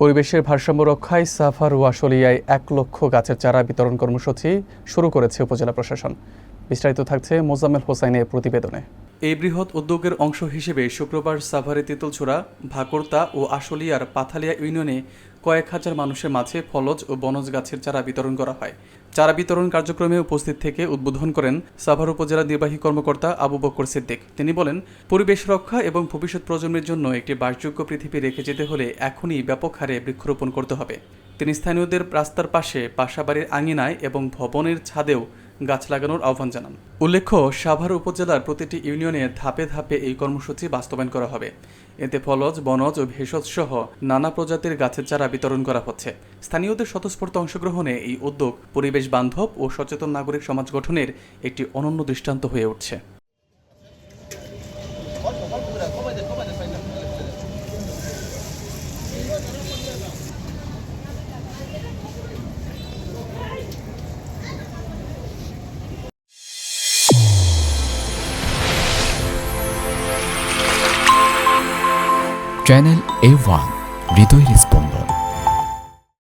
পরিবেশের ভারসাম্য রক্ষায় সাভার ও আশুলিয়ায় ১ লক্ষ গাছের চারা বিতরণ কর্মসূচি শুরু করেছে উপজেলা প্রশাসন। বিস্তারিত থাকছে মোজাম্মেল হোসাইনের প্রতিবেদনে। এই বৃহৎ উদ্যোগের অংশ হিসেবে শুক্রবার সাভারে তেঁতুলছড়া, ভাকুরতা ও আশুলিয়ার পাথালিয়া ইউনিয়নে কয়েক হাজার মানুষের মাঝে ফলজ ও বনজ গাছের চারা বিতরণ করা হয়। চারা বিতরণ কার্যক্রমে উপস্থিত থেকে উদ্বোধন করেন সাভার উপজেলা নির্বাহী কর্মকর্তা আবু বকর সিদ্দিক। তিনি বলেন, পরিবেশ রক্ষা এবং ভবিষ্যৎ প্রজন্মের জন্য একটি বাসযোগ্য পৃথিবী রেখে যেতে হলে এখনই ব্যাপক হারে বৃক্ষরোপণ করতে হবে। তিনি স্থানীয়দের রাস্তার পাশে, বাসাবাড়ির আঙিনায় এবং ভবনের ছাদেও গাছ লাগানোর আহ্বান জানান। উল্লেখ্য, সাভার উপজেলার প্রতিটি ইউনিয়নে ধাপে ধাপে এই কর্মসূচি বাস্তবায়ন করা হবে। এতে ফলজ, বনজ ও ভেষজ সহ নানা প্রজাতির গাছের চারা বিতরণ করা হচ্ছে। স্থানীয়দের স্বতঃস্ফূর্ত অংশগ্রহণে এই উদ্যোগ পরিবেশ বান্ধব ও সচেতন নাগরিক সমাজ গঠনের একটি অনন্য দৃষ্টান্ত হয়ে উঠছে। চ্যানেল A1 হৃদয়ের স্পন্দন।